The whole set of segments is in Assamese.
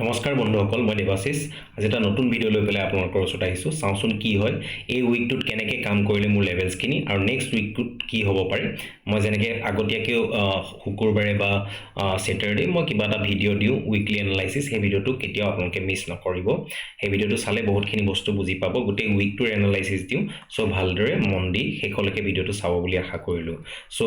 নমস্কাৰ বন্ধুসকল মই দেৱাশিষ আজি এটা নতুন ভিডিও লৈ পেলাই আপোনালোকৰ ওচৰত আহিছো চাওঁচোন কি হয় এই উইকটোত কেনেকৈ কাম কৰিলে মোৰ লেভেলছখিনি আৰু নেক্সট উইকটোত কি হ'ব পাৰে মই যেনেকৈ আগতীয়াকৈ শুকুৰবাৰে বা স্যাটাৰডে মই কিবা এটা ভিডিও দিওঁ উইকলি এনালাইসিস সেই ভিডিওটো কেতিয়াও আপোনালোকে মিছ নকৰিব সেই ভিডিওটো চালে বহুতখিনি বস্তু বুজি পাব গোটেই উইকটোৰ এনালাইসিস দিওঁ সো ভালদৰে মন দি শেষলৈকে ভিডিওটো চাব বুলি আশা কৰিলো সো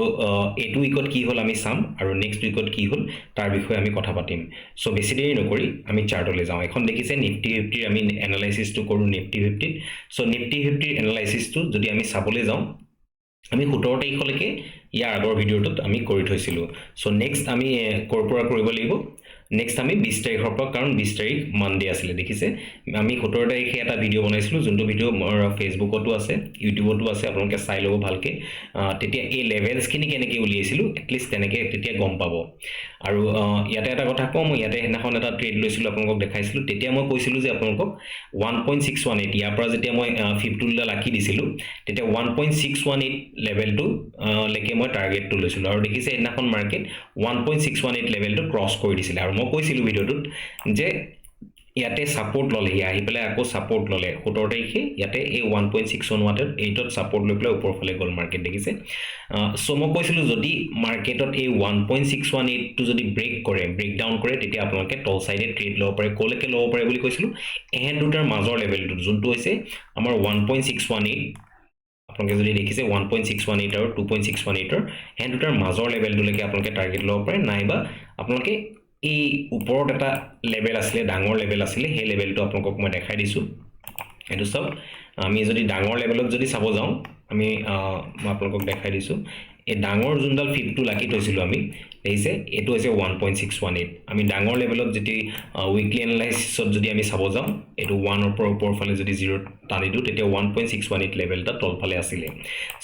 এইটো উইকত কি হ'ল আমি চাম আৰু নেক্সট উইকত কি হ'ল তাৰ বিষয়ে আমি কথা পাতিম সো বেছি দেৰি নকৰি আমি চাৰ্টলৈ যাওঁ এখন দেখিছে নিফটি 50 আমি এনালাইসিসটো কৰো নিফটি 50 সো নিফটি 50 এনালাইসিসটো যদি আমি চাবলৈ যাওঁ আমি 17 তাৰিখলৈকে ইয়াৰ আগৰ ভিডিওটোত আমি কৰি থৈছিলো সো নেক্সট আমি কৰপৰা কৰিব লাগিব নেক্সট আমি 20 তাৰিখৰ পৰা কাৰণ 20 তাৰিখ মানডে আছিল দেখিছে আমি 17 তাৰিখে এটা ভিডিও বনাইছিলো যোনটো ভিডিও মোৰ ফেসবুকতো আছে ইউটিউবতো আছে আপোনালোকে চাই লব ভালকে তেতিয়া এই লেভেলছখিনি কেনেকৈ উলিয়াইছিলো এটলিষ্ট তেনেকৈ তেতিয়া গম পাব আৰু ইয়াতে এটা কথা কম ইয়াতে হেনাখন এটা ট্ৰেড লৈছিলো আপোনালোকক দেখাইছিলো তেতিয়া মই কৈছিলো যে আপোনালোকক 1.618 ইয়াৰ পৰা যেতিয়া মই 50 লাকি দিছিলো তেতিয়া 1.618 লেভেলটো লেকে মই টাৰ্গেটটো লৈছিলো আৰু দেখিছে হেনাখন মাৰ্কেট 1.618 লেভেলটো ক্ৰছ কৰি দিছিল আৰু মই কৈছিলো ভিডিওটোত যে ইয়াতে সাপোৰ্ট ললে আহি পেলাই আকৌ সাপোৰ্ট ললে 17 তাৰিখে ইয়াতে এই 1.618 ত সাপোৰ্ট লৈ পেলাই ওপৰ ফালে গল মাৰ্কেট দেখিছে সো মই কৈছিলো যদি মাৰ্কেটত এই 1.618 টো যদি ব্ৰেক ডাউন কৰে তেতিয়া আপোনালোকে টল সাইডে ট্ৰেড লব পাৰে কোলেকে লব পাৰে বুলি কৈছিলো এহেন দুটাৰ মাজৰ লেভেলটো যোনটো হৈছে আমাৰ 1.618 আপোনালোকে যদি দেখিছে 1.618 আৰু 2.618 ৰ হেন দুটাৰ মাজৰ লেভেলটোলৈকে আপোনালোকে টাৰ্গেট লব পাৰে নাইবা আপোনালোকে এই ওপৰত এটা লেভেল আছিল ডাঙৰ লেভেল আছিল সেই লেভেলটো আপোনালোকক মই দেখাই দিছো এটো সব আমি যদি ডাঙৰ লেভেলত যদি চাব যাওঁ আমি মই আপোনালোকক দেখাই দিছো এই ডাঙৰ জুনডাল 50 লাকি থৈছিলো আমি দেখিছে এটো হৈছে 1.618 আমি ডাঙৰ লেভেলত যদি উইকলি এনালাইসিসত যদি আমি চাব যাওঁ এটো 1 ৰ পৰা ওপৰ ফালে যদি 0 টানি দিও তেতিয়া 1.618 লেভেলটা তল ফালে আছিল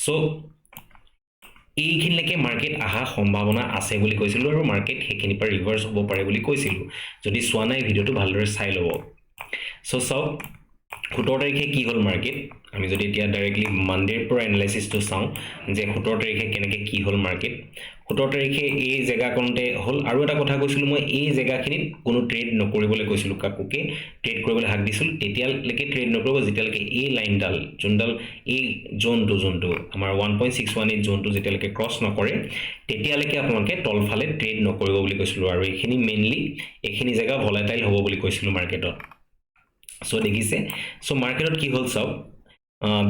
সো এইখিনিলৈকে মাৰ্কেট আহা সম্ভাৱনা আছে বুলি কৈছিলো আৰু মাৰ্কেট হেখিনি পৰা ৰিভাৰ্স হ'ব পাৰে বুলি কৈছিলো যদি সোৱা নাই ভিডিওটো ভালদৰে চাই লব সো চাও 17 তাৰিখে কি হ'ল মাৰ্কেট আমি যদি এতিয়া ডাইৰেক্টলি মানডেৰ পৰা এনালাইসিসটো চাওঁ যে 17 তাৰিখে কেনেকৈ কি হ'ল মাৰ্কেট 17 তাৰিখে এই জায়গাখনতে হ'ল আৰু এটা কথা কৈছিলো মই এই জায়গাখিনিত কোনো ট্ৰেড নকৰিবলৈ কৈছিলো কাকুকে ট্ৰেড কৰিবলৈ হাক দিছিল তেতিয়ালৈকে ট্ৰেড নকৰিব যেতিয়ালৈকে এই লাইনডাল যোনডাল এই জোনটো আমাৰ 1.618 জোনটো যেতিয়ালৈকে ক্ৰছ নকৰে তেতিয়ালৈকে আপোনালোকে তল ফালে ট্ৰেড নকৰিব বুলি কৈছিলো আৰু এইখিনি মেইনলি এইখিনি জায়গা ভলাটাইল হ'ব বুলি কৈছিলো মাৰ্কেটত সো দেখিছে সো মাৰ্কেটত কি হ'ল চাও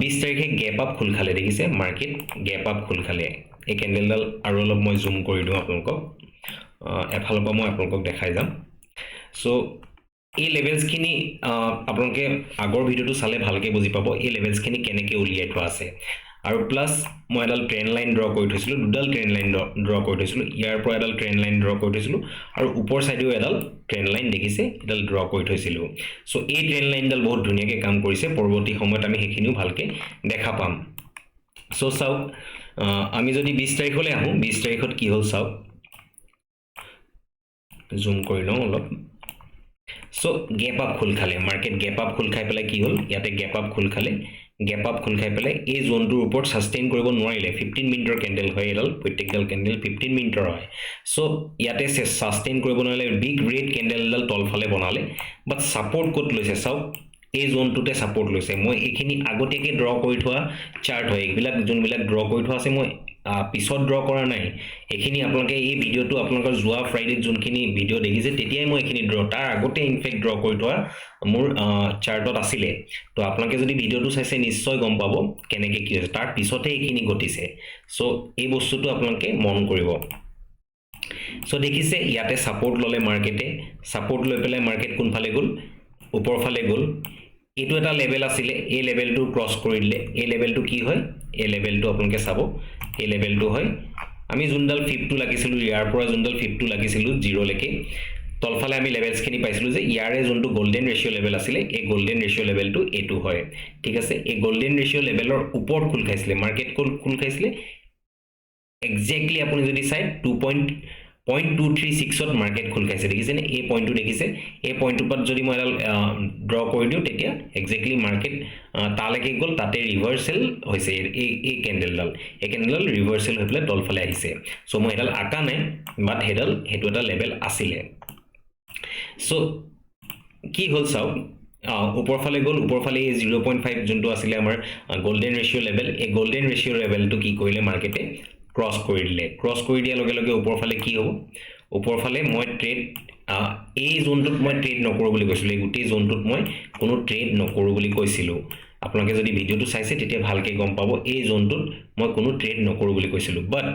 20 তাৰিখে গ্যাপ আপ খুল খালে দেখিছে মাৰ্কেট গ্যাপ আপ খুল খালে এই ক্যান্ডেলডাল আৰু অলপ মই জুম কৰি দিও আপোনালোকক এফালৰ পৰা মই আপোনালোকক দেখাই যাম সো এই লেভেলছখিনি আপোনালোকে আগৰ ভিডিওটো চালে ভালকে বুজি পাব এই লেভেলছখিনি কেনেকৈ উলিয়াই থোৱা আছে আৰু প্লাস মই এডাল ট্ৰেন্ড লাইন ড্ৰ কৰি থৈছিলো দুডাল ট্ৰেন্ড লাইন ড্ৰ কৰি থৈছিলো ইয়াৰ পৰা এডাল ট্ৰেন্ড লাইন ড্ৰ কৰি থৈছিলো আৰু ওপৰ সাইডেও এডাল ট্ৰেন্ড লাইন দেখিছে এডাল ড্ৰ কৰি থৈছিলো সো এই ট্ৰেন্ড লাইনডাল বহুত ধুনিয়াকৈ কাম কৰিছে পৰৱৰ্তী সময়ত আমি হেখিনিও ভালকে দেখা পাম সো চাও আমি যদি 20 তাৰিখলৈ আহো 20 তাৰিখত কি হ'ল চাও জুম কৰি লওঁ অলপ সো গ্যাপ আপ খুল খালে মাৰ্কেট গ্যাপ আপ খুল খাই পেলাই কি হ'ল ইয়াতে গ্যাপ আপ খুল খালে গ্যাপ আপ খুল খাই পেলাই এই জোনটোৰ ওপৰত সাস্টেইন কৰিব নোৱাৰিলে 15 মিনিটৰ ক্যান্ডেল হয় এডাল প্ৰত্যেকডাল ক্যান্ডেল 15 মিনিটৰ হয় সো ইয়াতে সাস্টেইন কৰিব নোৱাৰিলে বিগ ৰেড ক্যান্ডেলডাল তল ফালে বনালে বাট সাপোর্ট কোট লৈছে চাও এই জোনটোতে সাপোর্ট লৈছে মই এখিনি আগতীয়াকৈ ড্ৰ কৰি থোৱা চাৰ্ট হয় এইবিলাক যোনবিলাক ড্ৰ কৰি থোৱা আছে মই পিছত ড্ৰ কৰা নাই এখিনি আপোনালোকে এই ভিডিওটো আপোনালোকৰ জুৱা ফ্ৰাইডে যোনখিনি ভিডিও দেখিছে তেতিয়াই মই এখিনি ড্ৰ তাৰ আগতে ইনফেক্ট ড্ৰ কৰি থোৱা মোৰ চাৰ্টত আছিল তো আপোনালোকে যদি ভিডিওটো চাইছে নিশ্চয় গম পাব কেনেকৈ কি হৈছে তাৰ পিছতে এখিনি ঘটিছে সো এই বস্তুটো আপোনালোকে মন কৰিব সো দেখিছে ইয়াতে সাপোৰ্ট ললে মাৰ্কেটে সাপোৰ্ট লৈ পেলাই মাৰ্কেট কোন ফালে গল ওপৰ ফালে গল এটো এটা লেভেল আছিল এই লেভেলটো ক্ৰছ কৰি দিলে এই লেভেলটো কি হয় এই লেভেলটো আপোনালোকে চাব এই লেভেলটো হয় আমি জুনডাল 50 লাগিছিল ইয়াৰ পৰা জুনডাল 50 লাগিছিল 0 লৈকে তলফালে আমি লেভেলছখিনি পাইছিলো যে ইয়াৰে যোনটো গোল্ডেন ৰেশিও লেভেল আছিল এই গোল্ডেন ৰেশিও লেভেলটো এটো হয় ঠিক আছে এই গোল্ডেন ৰেশিও লেভেলৰ ওপৰত খুল খাইছিল মাৰ্কেট খুল খাইছিল এক্স্যাক্টলি আপুনি যদি চাই 0.236 ত মাৰ্কেট খুল খাইছে দেখিছে নে এই পয়েন্টটো দেখিছে এই পয়েন্টৰ পৰ যদি মই এডাল ড্ৰ কৰি দিও তেতিয়া এক্স্যাক্টলি মাৰ্কেট তালৈকে গল তাতে ৰিভাৰ্সেল হৈছে এই ক্যান্ডেলডাল ৰিভাৰ্সেল হৈ পেলাই তলফালে আহিছে সো মই এডাল আকা নাই বাট হেডাল হেতু এটা লেভেল আছিল সো কি হ'ল চাওক উপৰফালে গ'ল উপৰফালে 0.5 যোনটো আছিলে আমাৰ গোল্ডেন ৰেশিও লেভেল এই গোল্ডেন ৰেশিও লেভেলটো কি কৰিলে মাৰ্কেটে ক্ৰস কৰি দিয়াৰ লগে লগে উপৰফালে কি হ'ব উপৰফালে মই ট্ৰেড এই জোনটোত মই ট্ৰেড নকৰো বুলি কৈছিলো এই গোটেই জোনটোত মই কোনো ট্ৰেড নকৰো বুলি কৈছিলো আপোনালোকে যদি ভিডিওটো চাইছে তেতিয়া ভালকে গম পাব এই জোনটোত মই কোনো ট্ৰেড নকৰো বুলি কৈছিলো বাট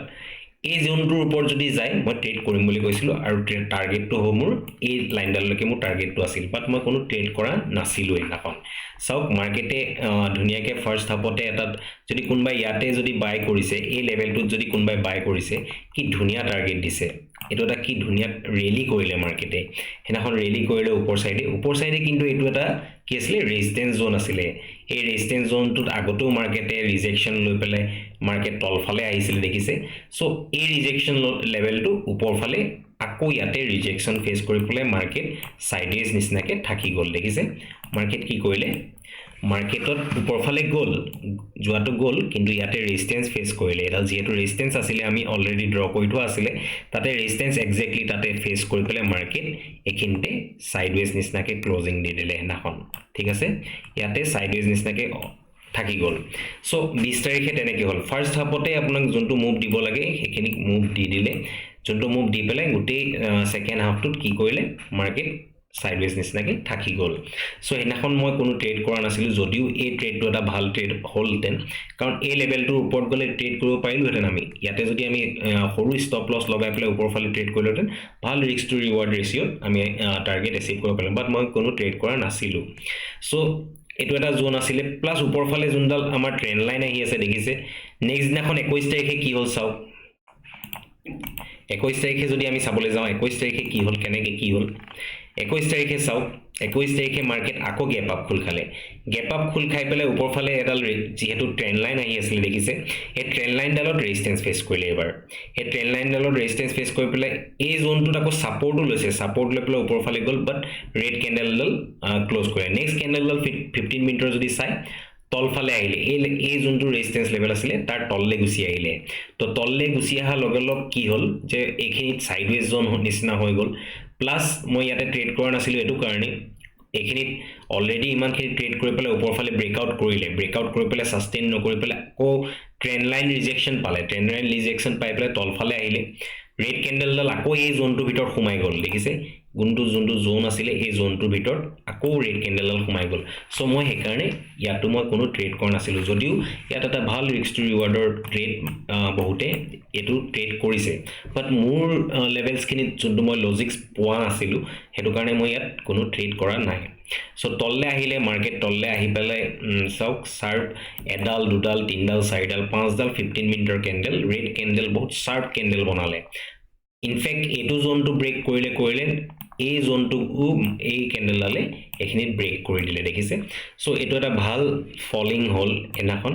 এই জোনটোৰ ওপৰত যদি যায় মই ট্ৰেড কৰিম বুলি কৈছিলো আৰু টাৰ্গেটটো হ'ব মোৰ এই লাইনডাললৈকে মোৰ টাৰ্গেটটো আছিল বাট মই কোনো ট্ৰেড কৰা নাছিলো এনাখন চাওক মাৰ্কেটে ধুনিয়াকে ফাৰ্স্ট হাফতে এটা যদি কোনবাই ইয়াতে যদি বাই কৰিছে এই লেভেলটোত যদি কোনবাই বাই কৰিছে কি ধুনিয়া টাৰ্গেট দিছে এটো এটা কি ধুনিয়া ৰেলি কৰিলে মাৰ্কেটে হেনাখন ৰেলি কৰিলে উপৰ সাইডে কিন্তু এটো এটা কি আছিল ৰেজিস্ট্যান্স জোন আছিল এই ৰেজিস্ট্যান্স জোনটোত আগতেও মাৰ্কেটে ৰিজেকশন লৈ পেলে মাৰ্কেট তলফালে আহিছিল দেখিছে সো এই ৰিজেকশন লেভেলটো উপৰফালে আকৌ ইয়াতে ৰিজেকশন ফেস কৰি পেলে মাৰ্কেট সাইডেজ নিচিনাকে থাকি গল দেখিছে মাৰ্কেট কি কৰিলে মাৰ্কেটত উপৰফালে গল যোৱাটো গল কিন্তু ইয়াতে ৰেজিস্ট্যান্স ফেস কৰিলে এটা যেহেতু ৰেজিস্ট্যান্স আছিল আমি অলৰেডি ড্ৰ কৰি থোৱা আছিল তাতে ৰেজিস্ট্যান্স এক্স্যাক্টলি তাতে ফেস কৰি পেলে মাৰ্কেট এখিনতে সাইডৱেজ নিচিনাকে ক্লোজিং দি দিলে হেনাখন ঠিক আছে ইয়াতে সাইডৱেজ নিচিনাকে থাকি গল সো 20 তাৰিখে তেনেকে হল ফাৰ্স্ট হাফতে আপোনাক যোনটো মুভ দিব লাগে হেখিনি মুভ দি দিলে যোনটো মুভ দি পেলে গোটেই সেকেন্ড হাফটোত কি কৰিলে মাৰ্কেট সাইডৱেজ নিচিনাকে থাকি গল সো হেনাখন মই কোনো ট্ৰেড কৰা নাছিলো যদিও এই ট্ৰেডটো এটা ভাল ট্ৰেড হলতেন কাৰণ এই লেভেলটোৰ ওপৰত গলে ট্ৰেড কৰিব পাৰিলোহেতেন আমি ইয়াতে যদি আমি সৰু ষ্টপ লছ লগাই পেলে ওপৰফালে ট্ৰেড কৰিলোহেতেন ভাল ৰিস্ক টু ৰিৱাৰ্ড ৰেশিও আমি টাৰ্গেট এচিভ কৰিব পাৰিম বাট মই কোনো ট্ৰেড কৰা নাছিলো সো এটো এটা জোন আছিল প্লাস উপৰফালে যোনডাল আমাৰ ট্ৰেন্ড লাইন আহি আছে দেখিছে নেক্সট দিনাখন 21 তাৰিখে কি হল চাও 21 তাৰিখে যদি আমি চাবলৈ যাও 21 তাৰিখে কি হল কেনেকে কি হল 21 তাৰিখে চাও 21 তাৰিখে মাৰ্কেট আকৌ গ্যাপ আপ খুল খাই পেলে উপৰফালে এডাল যেহেতু ট্ৰেন্ড লাইন আহি আছিল দেখিছে এই ট্ৰেন্ড লাইন ডালত ৰেজিস্ট্যান্স ফেস কৰিলে এবাৰ এই ট্ৰেন্ড লাইন ডালত ৰেজিস্ট্যান্স ফেস কৰি পেলে এই জোনটোত আকৌ সাপোৰ্টও লৈছে সাপোৰ্ট লৈ পেলে উপৰফালে গল বাট ৰেড ক্যান্ডেল ডাল ক্লোজ কৰিলে নেক্সট ক্যান্ডেল ডাল 15 মিনিটৰ যদি চাই তলফালে আহিলে এই যোনটো ৰেজিস্ট্যান্স লেভেল আছিল তাৰ তললে গুছি আহিলে তো তললে গুছি আহা লগে লগ কি হল যে এখিনি সাইডৱেজ জোন নিচিনা হৈ গল প্লাস মই ইয়াতে ট্ৰেড কৰা নাছিলো এটো কাৰণে এখিনিত অলৰেডি ইমানখিনি ট্ৰেড কৰি পেলে উপৰফালে ব্ৰেকআউট কৰি পেলে সাস্টেইন নকৰি পেলে আকৌ ট্ৰেন্ড লাইন ৰিজেকশন পাই পেলে তলফালে আহিলে ৰেড ক্যান্ডেল ডাল আকৌ এই জোনটোৰ ভিতৰত সোমাই গল দেখিছে যোনটো জোন আছিল এই জোনটোৰ ভিতৰত আকৌ ৰেড ক্যান্ডেল ডাল সোমাই গল সো মই হে কাৰণে ইয়াতো মই কোনো ট্ৰেড কৰা নাছিলো যদিও ইয়াত এটা ভাল ৰিস্ক টু ৰিৱাৰ্ডৰ ট্ৰেড বহুতে এটো ট্ৰেড কৰিছে বাট মোৰ লেভেলছ খিনি যোনটো মই লজিক্স পোৱা নাছিলো হেতু কাৰণে মই ইয়াত কোনো ট্ৰেড কৰা নাই সো তললে আহিলে মাৰ্কেট তললে আহি পেলে সাউক শাৰ্প এডাল দুডাল তিনডাল চাৰিডাল পাঁচডাল 15 মিনিটৰ ক্যান্ডেল ৰেড ক্যান্ডেল বহুত শাৰ্প ক্যান্ডেল বনালে ইনফেক্ট এটো জোনটো ব্ৰেক কৰিলে এই জোনটো এই ক্যান্ডেল ডালে এখিনিত ব্ৰেক কৰি দিলে দেখিছে সো এটো এটা ভাল ফলিং হল এনাখন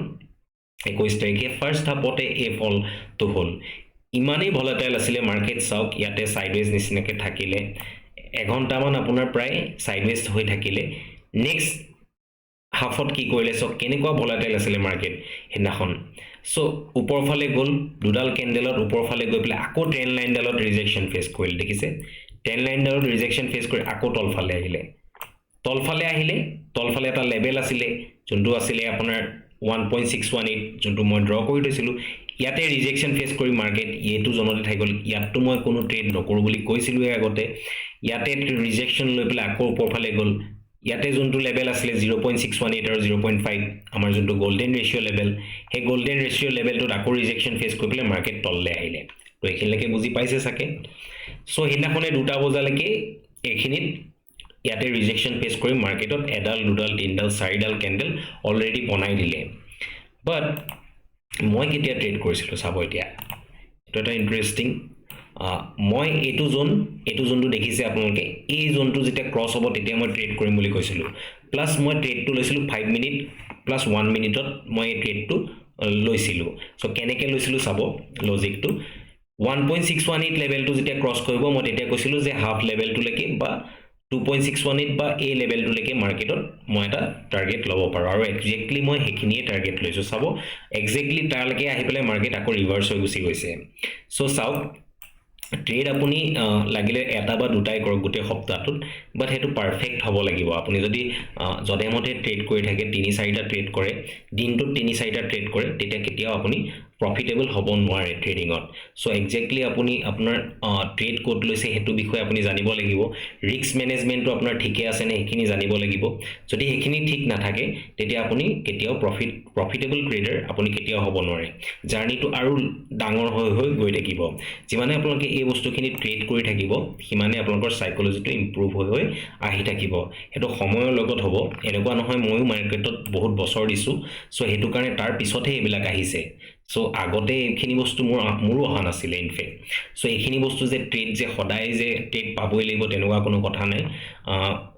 21 তাৰিখে ফাৰ্স্ট হাফতে এই ফল তো হল ইমানেই ভলাটাইল আছিল মাৰ্কেট সাউক ইয়াতে সাইডৱেজ নিচিনাকে থাকিলে এঘণ্টামান আপোনাৰ প্ৰায় সাইডৱেজ হৈ থাকিলে নেক্সট হাফত কি কৰিলে সো কেনেকুৱা ভলাটাইল আছিল মাৰ্কেট হেনাখন সো উপৰফালে গল দুডাল ক্যান্ডেলত উপৰফালে গৈ পেলে আকৌ ট্ৰেন্ড লাইন ডালত ৰিজেকশন ফেস কৰিলে দেখিছে ট্ৰেন্ড লাইন ডালত ৰিজেকশন ফেস কৰি আকৌ তলফালে আহিলে এটা লেভেল আছিল যোনটো আছিল আপোনাৰ 1.618 যোনটো মই ড্ৰ কৰি থৈছিলো ইয়াতে ৰিজেকশন ফেস কৰি মাৰ্কেট এটো জনতে থাকি গল ইয়াতো মই কোনো ট্ৰেড নকৰো বুলি কৈছিলো আগতে ইয়াতে ৰিজেকশন লৈ পেলে আকৌ উপৰফালে গল ইয়াতে যোনটো লেভেল আছিল 0.618 আৰু 0.5 আমাৰ যোনটো গোল্ডেন ৰেশিও লেভেল হে গোল্ডেন ৰেশিও লেভেলটো আকৌ ৰিজেকশন ফেস কৰি পেলে মাৰ্কেট তললে আহিলে তো এখিনলৈকে বুজি পাইছে সাকে সো হিনাখনে দুটা বজালৈকে এখিনিত ইয়াতে ৰিজেকশন ফেস কৰি মাৰ্কেটত এডাল দুডাল তিনডাল চাৰিডাল ক্যান্ডেল অলৰেডি বনাই দিলে বাট মই কেতিয়া ট্ৰেড কৰিছিলো চাব এতিয়া তো এটা ইন্টাৰেষ্টিং মই এটো জোনটো দেখিছে আপোনালোকে এই জোনটো যেতিয়া ক্ৰস হ'ব তেতিয়া মই ট্ৰেড কৰিম বুলি কৈছিলো প্লাস মই ট্ৰেডটো লৈছিলো 5 মিনিট প্লাস 1 মিনিটত মই এই ট্ৰেডটো লৈছিলো সো কেনেকে লৈছিলো চাব লজিকটো 1.618 লেভেলটো যেতিয়া ক্ৰস কৰিব মই তেতিয়া কৈছিলো যে হাফ লেভেলটো লৈকে বা 2.618 বা এই লেভেলটো লৈকে মাৰ্কেটত মই এটা টাৰ্গেট লব পাৰো আৰু এক্স্যাক্টলি মই হেখিনিয়ে টাৰ্গেট লৈছো চাব এক্স্যাক্টলি তাৰলৈকে আহি পেলে মাৰ্কেট আকৌ ৰিভাৰ্স হৈ গুছি গৈছে সো চাওক ট্ৰেড আপুনি লাগিলে এটা বা দুটাই কৰক গোটেই সপ্তাহটোত বাট সেইটো পাৰফেক্ট হ'ব লাগিব আপুনি যদি যধে মধে ট্ৰেড কৰি থাকে 3-4টা ট্ৰেড কৰে দিনটোত 3-4টা ট্ৰেড কৰে তেতিয়া কেতিয়াও আপুনি প্ৰফিটেবল হ'ব নোৱাৰে ট্ৰেডিঙত সো এক্স্যাক্টলি আপুনি আপোনাৰ ট্ৰেড কোড লৈছে হেতু বিষয়ে আপুনি জানিব লাগিব ৰিস্ক মেনেজমেন্টটো আপোনাৰ ঠিকে আছে নে হেখিনি জানিব লাগিব যদি হেখিনি ঠিক নাথাকে তেতিয়া আপুনি কেতিয়াও প্ৰফিটেবল ট্ৰেডাৰ আপুনি কেতিয়াও হ'ব নোৱাৰে জাৰ্নিটো আৰু ডাঙৰ হৈ গৈ থাকিব যিমানে আপোনালোকে এই বস্তুখিনি ট্ৰেড কৰি থাকিব সিমানে আপোনালোকৰ সাইকোলজিটো ইমপ্ৰুভ হৈ আহি থাকিব হেতু সময়ৰ লগত হ'ব এনেকুৱা নহয় ময়ো মাৰ্কেটত বহুত বছৰ দিছো সো হেতু কাৰণে তাৰ পিছতহে এইবিলাক আহিছে সো আগতে এইখিনি বস্তু মোৰো অহা নাছিলে ইনফেক্ট সো এইখিনি বস্তু যে ট্ৰেড যে সদায় যে ট্ৰেড পাবই লাগিব তেনেকুৱা কোনো কথা নাই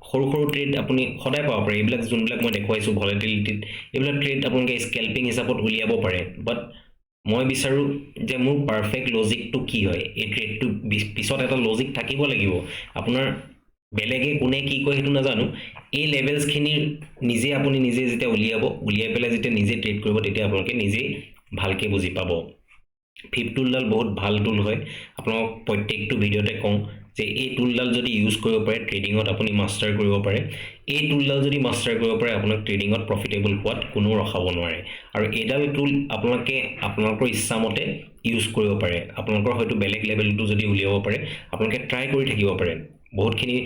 সৰু সৰু ট্ৰেড আপুনি সদায় পাব পাৰে এইবিলাক যোনবিলাক মই দেখুৱাইছো ভলাটিলিটিত এইবিলাক ট্ৰেড আপোনালোকে স্কেলপিং হিচাপত উলিয়াব পাৰে বাট মই বিচাৰো যে মোৰ পাৰফেক্ট লজিকটো কি হয় এই ট্ৰেডটো পিছত এটা লজিক থাকিব লাগিব আপোনাৰ বেলেগে কোনে কি কয় হেতু নাজানো এই লেভেলস খিনি নিজে আপুনি নিজে যেতিয়া উলিয়াই পেলাই যেতিয়া নিজে ট্ৰেড কৰিব তেতিয়া আপোনালোকে নিজে ভালকে বুজি পাব ফিপ টুলডাল বহুত ভাল টুল হয় আপোনাক প্ৰত্যেকটো ভিডিওতে কওঁ যে এই টুলডাল যদি ইউজ কৰিব পাৰে ট্ৰেডিঙত আপুনি মাষ্টাৰ কৰিব পাৰে এই টুলডাল যদি মাষ্টাৰ কৰিব পাৰে আপোনাক ট্ৰেডিঙত প্ৰফিটেবল হোৱাত কোনো ৰখাব নোৱাৰে আৰু এইডাল টুল আপোনালোকে আপোনালোকৰ ইচ্ছামতে ইউজ কৰিব পাৰে আপোনালোকৰ হয়তো বেলেগ লেভেলটো যদি উলিয়াব পাৰে আপোনালোকে ট্ৰাই কৰি থাকিব পাৰে বহুতখিনি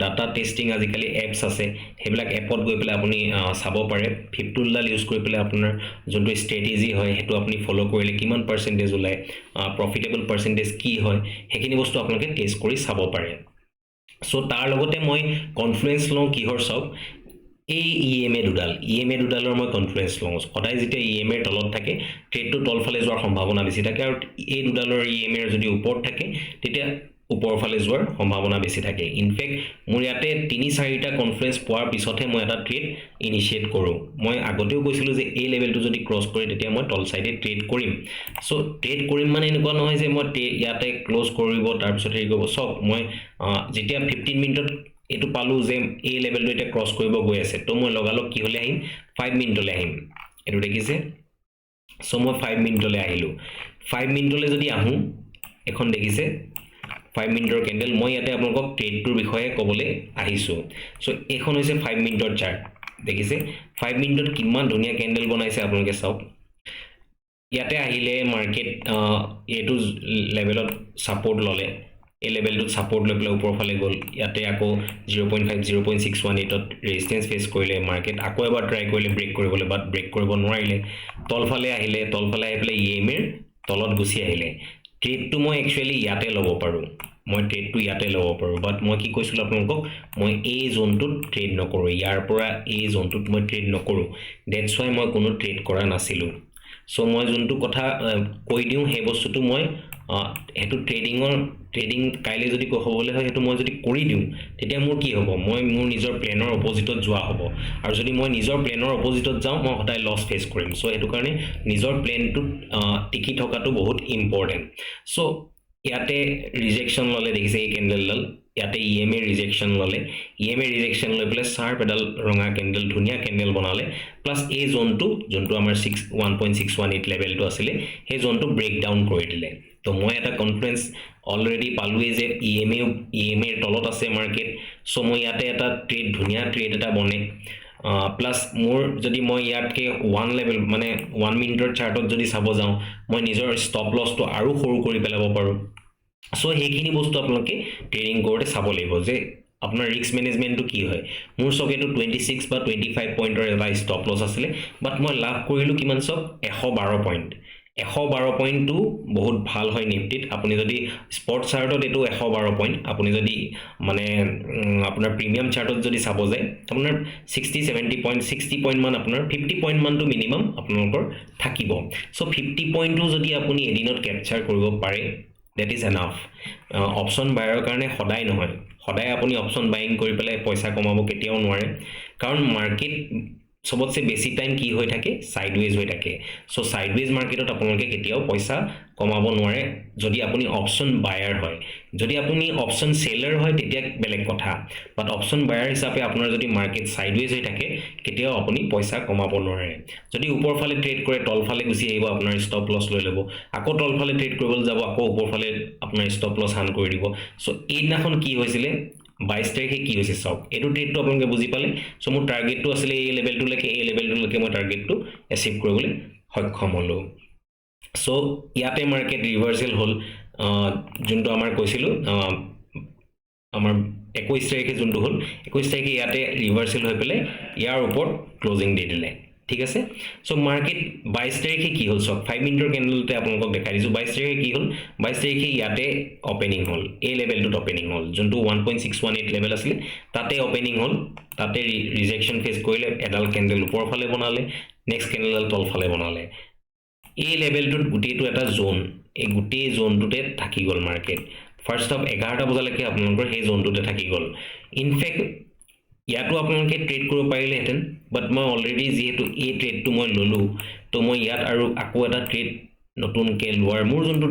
ডাটা টেস্টিং আজিকালি এপছ আছে হেবিলাক এপত গৈ পেলাই আপুনি চাব পাৰে ফিপ টুলডাল ইউজ কৰি পেলাই আপোনাৰ যোনটো ষ্ট্ৰেটেজি হয় হেতু আপুনি ফলো কৰিলে কিমান পাৰ্সেন্টেজ ওলাই প্ৰফিটেবল পাৰ্সেন্টেজ কি হয় হেখিনি বস্তু আপোনালোকে টেস্ট কৰি চাব পাৰে সো তাৰ লগতে মই কনফ্লুয়েন্স লওঁ কিহৰ চাওক এই ইএমএ দুডালৰ মই কনফ্লুয়েন্স লওঁ সদায় যেতিয়া ইএমএ তলত থাকে ট্ৰেডটো তলফালে যোৱাৰ সম্ভাৱনা বেছি থাকে আৰু এই দুডালৰ ইএমএ যদি ওপৰত থাকে তেতিয়া ওপৰ ফালে যোৱাৰ সম্ভাৱনা বেছি থাকে ইনফেক্ট মোৰ ইয়াতে 3-4টা কনফ্লুয়েন্স পোৱাৰ পিছতহে মই এটা ট্ৰেড ইনিশিয়েট কৰো মই আগতেও কৈছিলো যে এই লেভেলটো যদি ক্ৰস কৰে তেতিয়া মই তল সাইডে ট্ৰেড কৰিম সো ট্ৰেড কৰিম মানে এনেকুৱা নহয় যে মই ইয়াতে ক্লোজ কৰিব তাৰ পিছত হেৰি কৰিব সব মই যেতিয়া 15 মিনিটত এটো পালো যে এই লেভেলটো এটা ক্ৰস কৰিব গৈ আছে তো মই লগালক কি হলে আহিম 5 মিনিটলৈ আহিম এটো দেখিছে সো মই 5 মিনিটলৈ আহিলো 5 মিনিটলৈ যদি আহো এখন দেখিছে 5 মিনিটৰ ক্যান্ডেল মই ইয়াতে আপোনালোকক ট্ৰেডটোৰ বিষয়ে ক'বলৈ আহিছো সো এখন হৈছে 5 মিনিটৰ চাৰ্ট দেখিছে 5 মিনিটত কিমান ধুনীয়া ক্যান্ডেল বনাইছে আপোনালোকে চাওক ইয়াতে আহিলে মাৰ্কেট এটো লেভেলত সাপোৰ্ট ললে এই লেভেলটো সাপোৰ্ট লৈ পেলাই ওপৰ ফালে গল ইয়াতে আকৌ 0.5 0.618 ত ৰেজিস্ট্যান্স ফেস কৰিলে মাৰ্কেট আকৌ এবাৰ ট্ৰাই কৰিলে ব্ৰেক কৰিবলৈ বাট ব্ৰেক কৰিব নোৱাৰিলে তলফালে আহি পেলাই ইএমএৰ তলত গুছি আহিলে ট্ৰেডটো মই একচুয়ালি ইয়াতে ল'ব পাৰো মই ট্ৰেডটো ইয়াতে ল'ব পাৰো বাট মই কি কৈছিলো আপোনালোকক মই এই জোনটোত ট্ৰেড নকৰো ইয়াৰ পৰা এই জোনটোত মই ট্ৰেড নকৰো দ্যাটস ওয়াই মই কোনো ট্ৰেড কৰা নাছিলো সো মই জোনটো কথা কৈ দিও হে বস্তুটো মই হেতু ট্ৰেডিং কাইলে যদি হবলে হয় হেতু মই যদি কৰি দিও তেতিয়া মোৰ কি হ'ব মই মোৰ নিজৰ প্লেনৰ অপজিটত যোৱা হ'ব আৰু যদি মই নিজৰ প্লেনৰ অপজিটত যাও মই হঠাই লস ফেস কৰিম সো হেতু কাৰণে নিজৰ প্লেনটো টিকি থকাটো বহুত ইম্পৰ্টেন্ট সো ইয়াতে ৰিজেকশন ললে দেখিছে এই ক্যান্ডেলডাল ইয়াতে ইএমএ ৰিজেকশন ললে ইএমএ ৰিজেকশন লৈ পেলাই শাৰ্প এডাল ৰঙা ক্যান্ডেল ধুনীয়া ক্যান্ডেল বনালে প্লাস এই জোনটো আমাৰ 1.618 লেভেলটো আছিল সেই জোনটো ব্ৰেক ডাউন কৰি দিলে তো মই এটা কনফ্লুয়েন্স অলৰেডি পালুৱে যে ইএমএ তলত আছে মাৰ্কেট সো মই ইয়াতে এটা ট্ৰেড ধুনীয়া ট্ৰেড এটা বনে প্লাস মোৰ যদি মই ইয়াতকে 1 লেভেল মানে 1 মিনিটৰ চাৰ্টত যদি চাব যাও মই নিজৰ ষ্টপ লসটো আৰু সৰু কৰি পেলাব পাৰো সো হেখিনি বস্তু আপোনালোকে ট্ৰেডিং কৰোতে চাব লাগিব যে আপোনাৰ ৰিস্ক মেনেজমেন্টটো কি হয় মোৰ সকেটো 26 বা 25 পইণ্টৰ এটা ষ্টপ লস আছিল বাট মই লাভ কৰিলো কিমান সক 112 পইণ্ট 112 পইণ্টটো বহুত ভাল হয় নিফটিত আপুনি যদি স্পট চাৰ্টত এটো 112 পইণ্ট আপুনি যদি মানে আপোনাৰ প্ৰিমিয়াম চাৰ্টত যদি চাব যায় আপোনাৰ 60 70 পইণ্ট 60 পইণ্ট মান আপোনাৰ 50 পইণ্ট মানটো মিনিমাম আপোনালোকৰ থাকিব সো 50 পইণ্টটো যদি আপুনি এদিনত ক্যাপচাৰ কৰিব পাৰে that is enough অপশন বায়াৰৰ কাৰণে সদায় নহয় সদায় আপুনি অপশন বাইং কৰি পেলাই পইচা কমাব কেতিয়াও নোৱাৰে কাৰণ মাৰ্কেট সবতছে বেছি টাইম কি হৈ থাকে সাইডৱেজ হৈ থাকে সো সাইডৱেজ মাৰ্কেটত আপোনালোকে কেতিয়াও পইচা কমাব নোৱাৰে যদি আপুনি অপচন বায়াৰ হয় যদি আপুনি অপচন সেলাৰ হয় তেতিয়া বেলেগ কথা বাট অপচন বায়াৰ হিচাপে আপোনাৰ যদি মাৰ্কেট সাইডৱেজ হৈ থাকে কেতিয়াও আপুনি পইচা কমাব নোৱাৰে যদি ওপৰ ফালে ট্ৰেড কৰে তল ফালে গুচি আহিব আপোনাৰ ষ্টপ লছ লৈ ল'ব আকৌ তল ফালে ট্ৰেড কৰিবলৈ যাব আকৌ ওপৰ ফালে আপোনাৰ ষ্টপ লছ হান কৰি দিব সো এইদিনাখন কি হৈছিলে 22 তাৰিখে কি হৈছে সব এটো ট্ৰেডটো আপোনালোকে বুজি পালে সো মোৰ টাৰ্গেটটো আছিল এই লেভেলটোলৈকে মই টাৰ্গেটটো এচিভ কৰিবলৈ সক্ষম হলো সো ইয়াতে মাৰ্কেট ৰিভাৰ্সেল হল যোনটো আমাৰ কৈছিল আমাৰ 21 তাৰিখে যোনটো হল 21 তাৰিখে ইয়াতে ৰিভাৰ্সেল হৈ পেলে ইয়াৰ ওপৰত ক্লোজিং দি দিলে ঠিক আছে সো মাৰ্কেট 22 তাৰিখে কি হল সব 5 মিনিটৰ ক্যান্ডেলতে আপোনালোকক দেখাই দিছো 22 তাৰিখে কি হল 22 তাৰিখে ইয়াতে ওপেনিং হল এই লেভেলটোত ওপেনিং হল যোনটো 1.618 লেভেল আছিল তাতে ওপেনিং হল তাতে ৰিজেকশন ফেস কৰিলে এডাল ক্যান্ডেল ওপৰ ফালে বনালে নেক্সট ক্যান্ডেল তল ফালে বনালে এই লেভেলটোত গুটেটো এটা জোন এই গুটে জোনটোতে থাকি গল মাৰ্কেট ফাৰ্স্ট অফ 11টা বজালৈকে আপোনালোকৰ সেই জোনটোতে থাকি গল ইনফেক্ট ইয়াতো আপোনালোকে ট্ৰেড কৰিব পাৰিলে হেতেন বাট মই অলৰেডি যেহেতু এই ট্ৰেডটো মই ললো তো মই ইয়াত আৰু আকৌ এটা ট্ৰেড নতুনকে লোৱাৰ মোৰ যোনটো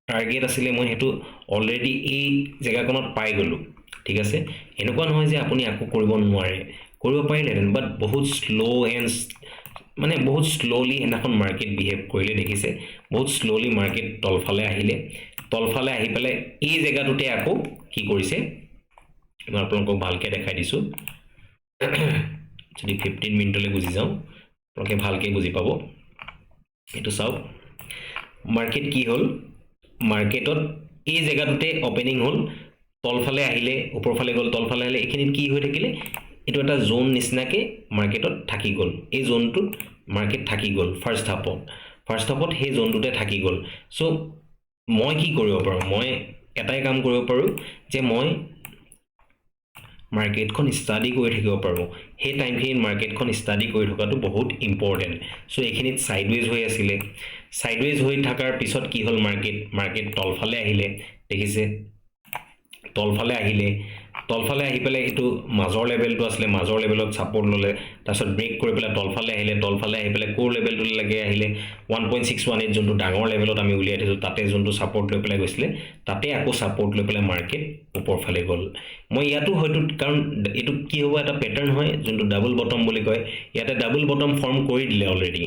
টাৰ্গেট আছিল মই হেতু অলৰেডি এই জায়গাখনত পাই গলো ঠিক আছে এনেকুৱা নহয় যে আপুনি আকৌ কৰিব নোৱাৰে কৰিব পাৰিলে হেতেন বাট বহুত স্লো এন্ড মানে বহুত স্লোলি এনাখন মাৰ্কেট বিহেভ কৰিলে দেখিছে বহুত স্লোলি মাৰ্কেট তলফালে আহি পেলে এই জায়গাটোতে আকৌ কি কৰিছে মই আপোনালোকক ভালকে দেখাই দিছো যদি 15 মিনিটলৈ গুজি যাও আপোনালোকে ভালকে বুজি পাব এটো চাও মাৰ্কেট কি হল মাৰ্কেটত এই জায়গাটোতে ওপেনিং হল তলফালে আহিলে ওপৰফালে গল তলফালে আহিলে এখিনিত কি হৈ থাকিলে এটো এটা জোন নিচিনাকে মাৰ্কেটত থাকি গল এই জোনটো মাৰ্কেট থাকি গল ফাৰ্স্ট হাফত সেই জোনটোতে থাকি গল সো মই কি কৰিব পাৰো মই এটাই কাম কৰিব পাৰো যে মই মাৰ্কেটখন ষ্টাডি কৰি থাকিব পাৰো হে টাইমখিনি মাৰ্কেটখন ষ্টাডি কৰি থকাটো বহুত ইম্পৰ্টেন্ট সো এখিনিত সাইডৱেজ হৈ আছিল সাইডৱেজ হৈ থাকাৰ পিছত কি হল মাৰ্কেট তলফালে আহিলে দেখিছে তলফালে আহি পেলে এটো মাজৰ লেভেলটো আছিল মাজৰ লেভেলত সাপোৰ্ট ললে তাৰছত ব্ৰেক কৰি পেলে তলফালে আহি পেলে কোৰ লেভেলটো লাগে আহিলে 1.618 যোনটো ডাঙৰ লেভেলত আমি উলিয়াই দিছো তাতে যোনটো সাপোৰ্ট লৈ পেলে গৈছিল তাতে আকৌ সাপোৰ্ট লৈ পেলে মাৰ্কেট ওপৰ ফালে গল মই ইয়াতো হয়তো কাৰণ এটো কি হ'ব এটা প্যাটাৰ্ন হয় যোনটো ডাবল বটম বুলি কয় ইয়াতে ডাবল বটম ফৰ্ম কৰি দিলে অলৰেডি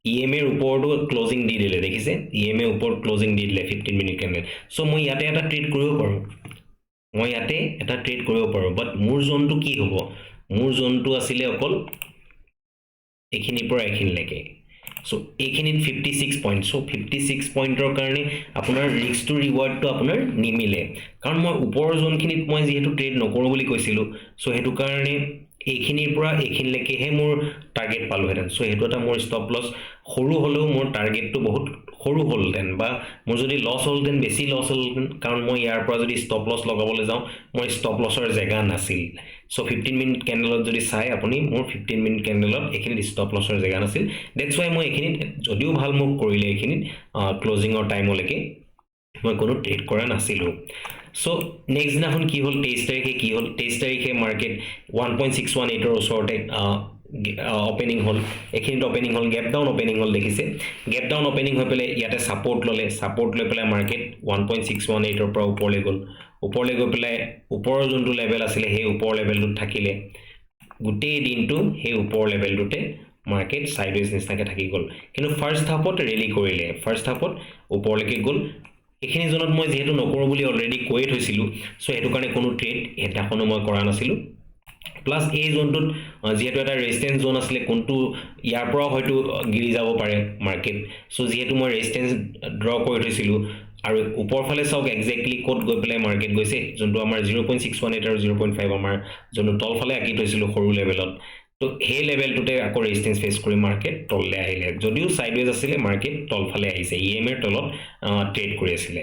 EMA এৰ উপৰটো ক্লোজিং দি দিলে দেখিছে EMA উপৰ ক্লোজিং দি দিলে 15 মিনিট ক্যান্ডেল সো মই ইয়াতে এটা ট্ৰেড কৰিব পাৰো বাট মোৰ জোনটো কি হ'ব মোৰ জোনটো আছিল অকল এখিনিৰ পৰা এখিনিলৈকে সো এখিনিত 56 পইণ্ট সো 56 পইণ্টৰ কাৰণে আপোনাৰ ৰিস্ক টু ৰিৱাৰ্ডটো আপোনাৰ নিমিলে কাৰণ মই ওপৰৰ জোনখিনিত মই যেহেতু ট্ৰেড নকৰো বুলি কৈছিলো সো হেতু কাৰণে এইখিনিৰ পৰা এইখিনিলৈকে হে মোৰ টাৰ্গেট পালো হেতেন সো হেতু এটা মোৰ ষ্টপ লছ সৰু হলেও মোৰ টাৰ্গেটটো বহুত সৰু হলতেন বা মোৰ যদি লছ হলতেন বেছি লছ হলতেন কাৰণ মই ইয়াৰ পৰা যদি ষ্টপ লছ লগাবলৈ যাও মই ষ্টপ লছৰ জায়গা নাছিল সো 15 মিনিট ক্যান্ডেলত যদি চাই আপুনি মোৰ 15 মিনিট ক্যান্ডেলত এখিনিত ষ্টপ লছৰ জায়গা নাছিল দ্যাটস ওয়াই মই এখিনিত যদিও ভাল মুভ কৰিলে এখিনিত ক্লোজিংৰ টাইমলৈকে মই কোনো ট্ৰেড কৰা নাছিলো সো নেক্সট দিনাখন কি হল 23 তাৰিখে কি হল 23 তাৰিখে মাৰ্কেট 1.618 ৰ ওচৰতে ওপেনিং হল এখিনিত ওপেনিং হল গ্যাপ ডাউন ওপেনিং হল দেখিছে গ্যাপ ডাউন ওপেনিং হৈ পেলে ইয়াতে সাপোৰ্ট লৈ পেলে মাৰ্কেট 1.618 ৰ পৰা ওপৰলৈ গৈ পেলে ওপৰৰ যোনটো লেভেল আছিল সেই ওপৰ লেভেলটোত থাকিলে গুটেই দিনটো সেই ওপৰ লেভেলটোতে মাৰ্কেট সাইডৱেজ নিচিনাকে থাকি গল কিন্তু ফাৰ্স্ট হাফত ৰেলি কৰিলে ফাৰ্স্ট হাফত ওপৰলৈকে গল এখিনি জনত মই যেহেতু নকৰো বুলি অলৰেডি কৈ থৈছিলো সো হেতু কাৰণে কোনো ট্ৰেড এটাখনো মই কৰা নাছিলো প্লাস এই জোনটোত যেহেতু এটা ৰেজিস্ট্যান্স জোন আছিল কোনটো ইয়াৰ পৰা হয়তো গিৰি যাব পাৰে মাৰ্কেট সো যেহেতু মই ৰেজিস্ট্যান্স ড্ৰ কৰি থৈছিলো আৰু ওপৰ ফালে সক এক্স্যাক্টলি কোড গৈ পেলাই মাৰ্কেট গৈছে যোনটো আমাৰ 0.618 আৰু 0.5 আমাৰ যোনটো তল ফালে আকি থৈছিলো সৰু লেভেলত তো সেই লেভেলটোতে আকৌ ৰেজিস্ট্যান্স ফেস কৰি মাৰ্কেট তললে আহিলে যদিও সাইডৱেজ আছিল মাৰ্কেট তলফালে আহিছে EMA এৰ তলত ট্ৰেড কৰি আছিল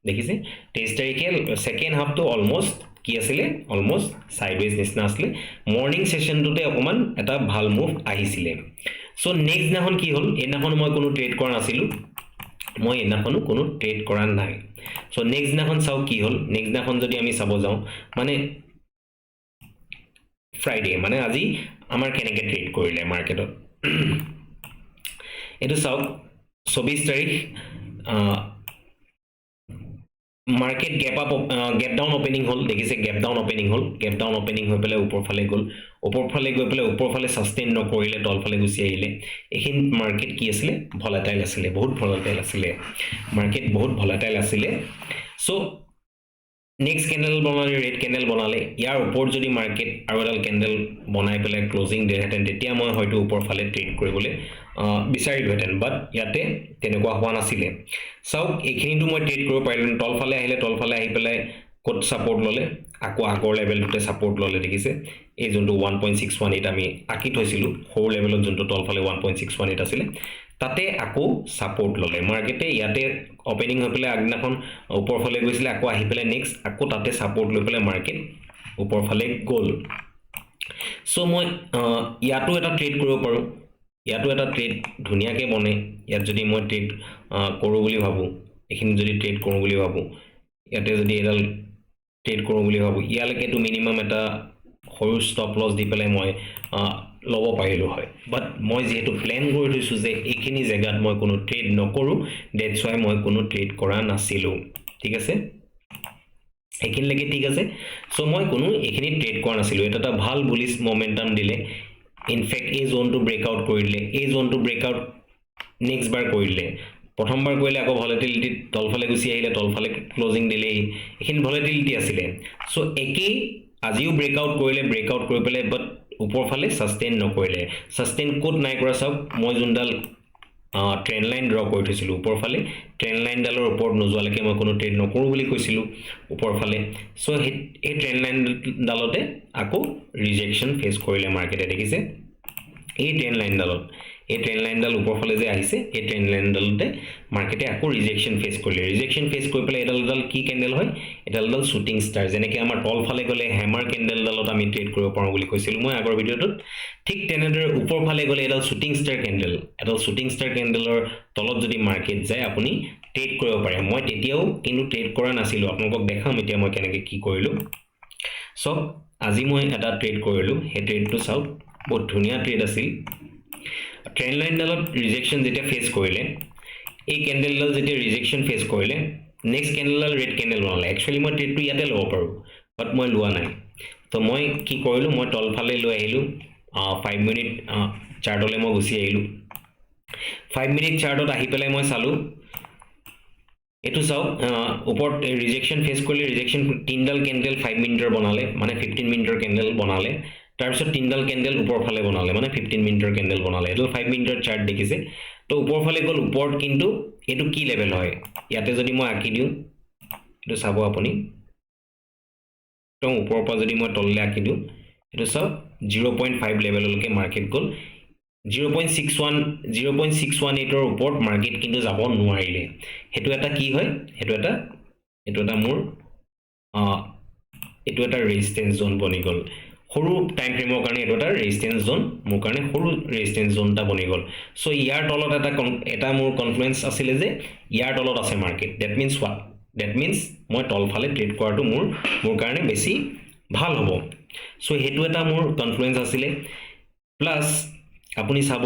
দেখিছে 23 তাৰিখে সেকেন্ড হাফটো অলমোস্ট কি আছিল অলমোস্ট সাইডৱেজ নিচিনা আছিল মৰ্নিং সেশনটোতে অকমান এটা ভাল মুভ আহিছিল সো নেক্সট দিনাখন কি হল এনাখন মই কোনো ট্ৰেড কৰা নাছিলো মই এনাখনো কোনো ট্ৰেড কৰা নাই সো নেক্সট দিনাখন চাও কি হল নেক্সট দিনাখন যদি আমি চাব যাও মানে ফ্ৰাইডে মানে আজি আমাৰ কেনেকৈ ট্ৰেড কৰিলে মাৰ্কেটত এইটো চাওক 24 তাৰিখ market gap up gap down opening হল দেখিছে গ্যাপ ডাউন ওপেনিং হৈ পেলাই উপৰ ফালে গল গৈ পেলাই উপৰ ফালে সাস্টেইন নকৰিলে তল ফালে গুছি আহিলে এইখিনি মার্কেট কি আছিল ভলাটাইল আছিল বহুত ভলাটাইল আছিল মার্কেট বহুত ভলাটাইল আছিল সো নেক্সট ক্যান্ডেল বনালে ৰেড ক্যান্ডেল বনালে ইয়াৰ ওপৰ যদি মাৰ্কেট আৰু এডাল ক্যান্ডেল বনাই পেলাই ক্লোজিং দিহেতেন তেতিয়া মই হয়তো উপৰ ফালে ট্ৰেড কৰিবলৈ বিচাৰিলোহেতেন বাট ইয়াতে তেনেকুৱা হোৱা নাছিলে চাওক এইখিনিটো মই ট্ৰেড কৰিব পাৰিলো তল ফালে আহি পেলাই কোট সাপোৰ্ট ললে আকৌ আগৰ লেভেলটোতে সাপোর্ট ললে দেখিছে এই যোনটো 1.618 আমি আকি থৈছিলো হোল লেভেলত যোনটো তল ফালে 1.618 আছিল তাতে আকৌ সাপোর্ট ললে মার্কেটে ইয়াতে ওপেনিং হৈ পেলাই আগদিনাখন উপৰ ফালে গৈছিল আকৌ আহি পেলাই নেক্সট আকৌ তাতে সাপোৰ্ট লৈ পেলাই মাৰ্কেট উপৰ ফালে গল সো মই ইয়াতো এটা ট্ৰেড কৰিব পাৰো ইয়াতো এটা ট্ৰেড ধুনিয়াকে বনে ইয়াত যদি মই ট্ৰেড কৰো বুলি ভাবো এখিনি যদি ট্ৰেড কৰো বুলি ভাবো ইয়াতে যদি এডাল ট্ৰেড কৰো বুলি ভাবো ইয়ালৈকে তো মিনিমাম এটা সৰু ষ্টপ লস দি পেলাই মই লব পাৰিলো হয় বাট মই যেহেতু প্ল্যান কৰি থৈছো যে এইখিনি জায়গাত মই কোনো ট্ৰেড নকৰো দ্যাটস ওয়াই মই কোনো ট্ৰেড কৰা নাছিলো ঠিক আছে এইখিনিলৈকে ঠিক আছে সো মই কোনো এইখিনি ট্ৰেড কৰা নাছিলো এটা ভাল বুলিশ মোমেন্টাম দিলে ইনফেক্ট এই জোনটো ব্ৰেকআউট কৰিলে এই জোনটো ব্ৰেকআউট নেক্সট বাৰ কৰিলে প্ৰথমবাৰ কৰিলে আকৌ ভলাটিলিটি তলফালে গুছি আহিলে তলফালে ক্লোজিং দিলে এইখিনি ভলাটিলিটি আছিল সো একে আজিও ব্ৰেকআউট কৰিলে ব্ৰেকআউট কৰি পেলে বাট উপৰ ফালে সাস্টেইন নকৰিলে সাস্টেইন কোড নাই কৰা সব মই জুনডাল ট্ৰেন্ড লাইন ড্ৰ কৰি থৈছিলো উপৰ ফালে ট্ৰেন্ড লাইন ডালৰ ওপৰত নজুৱালৈকে মই কোনো ট্ৰেড নকৰো বুলি কৈছিলো উপৰ ফালে সো এই ট্ৰেন্ড লাইন ডালতে আকৌ ৰিজেকশন ফেস কৰিলে মাৰ্কেটে দেখিছে এই ট্ৰেন্ড লাইন ডাল উপৰ ফালে যে আহিছে এই ট্ৰেন্ড লাইন ডালতে মাৰ্কেটে আকৌ ৰিজেকশন ফেস কৰি পেলাই এডাল কি ক্যান্ডেল হয় এডাল শুটিং ষ্টাৰ যেনেকৈ আমাৰ তল ফালে গলে হেমাৰ ক্যান্ডেল ডালত আমি ট্ৰেড কৰিব পাৰো বুলি কৈছিলো মই আগৰ ভিডিওটোত ঠিক তেনেদৰে উপৰ ফালে গলে এডাল শুটিং ষ্টাৰ ক্যান্ডেলৰ তলত যদি মাৰ্কেট যায় আপুনি ট্ৰেড কৰিব পাৰে মই তেতিয়াও কিন্তু ট্ৰেড কৰা নাছিলো আপোনাক দেখাম এতিয়া মই কেনেকৈ কি কৰিলো সো আজি মই এটা ট্ৰেড কৰিলো হে ট্ৰেডটো চাওক বহুত ধুনিয়া ট্ৰেড আছিল ট্ৰেন্ড লাইন ডালত ৰিজেকশন যেতিয়া ফেস কৰিলে এই ক্যান্ডেল ডাল যেতিয়া ৰিজেকশন ফেস কৰিলে নেক্সট ক্যান্ডেল ডাল ৰেড ক্যান্ডেল বনালে একচুয়ালি মই ট্ৰেডটো ইয়াতে লব পাৰো বাট মই লোৱা নাই তো মই কি কৰিলো মই তল ফালে লৈ আহিলো 5 মিনিট চাৰ্টলে মই গুছি আহিলো 5 মিনিট চাৰ্টত আহি পেলাই মই চালো এটো চাও ওপৰত ৰিজেকশন ফেস কৰিলে ৰিজেকশন তিনডাল ক্যান্ডেল 5 মিনিটৰ বনালে মানে 15 মিনিটৰ ক্যান্ডেল বনালে তাৰপিছত তিনডাল ক্যান্ডেল উপৰ ফালে বনালে মানে 15 মিনিটৰ ক্যান্ডেল বনালে এটো 5 মিনিটৰ চাৰ্ট দেখিছে তো উপৰ ফালে গল উপৰত কিন্তু এটো কি লেভেল হয় ইয়াতে যদি মই আকি দিও এটো চাব আপুনি তো উপৰৰ পৰা যদি মই তললে আকি দিও এটো চাও 0.5 লেভেললৈকে মাৰ্কেট গল 0.618 ৰ ওপৰত মাৰ্কেট কিন্তু যাব নোৱাৰিলে হেতু এটা কি হয় হেতু এটা মোৰ এটো এটা ৰেজিস্ট্যান্স জোন বনি গল সৰু টাইম ফ্ৰেমৰ কাৰণে এটা ৰেজিস্ট্যান্স জোন মোৰ কাৰণে সৰু ৰেজিস্ট্যান্স জোনটা বনি গল সো ইয়াৰ তলত এটা মোৰ কনফ্লুয়েন্স আছিল যে ইয়াৰ তলত আছে market that means what that means মই তল ফালে ট্ৰেড কৰাটো মোৰ কাৰণে বেছি ভাল হ'ব সো হেতু এটা মোৰ কনফ্লুয়েন্স আছিল প্লাস আপুনি চাব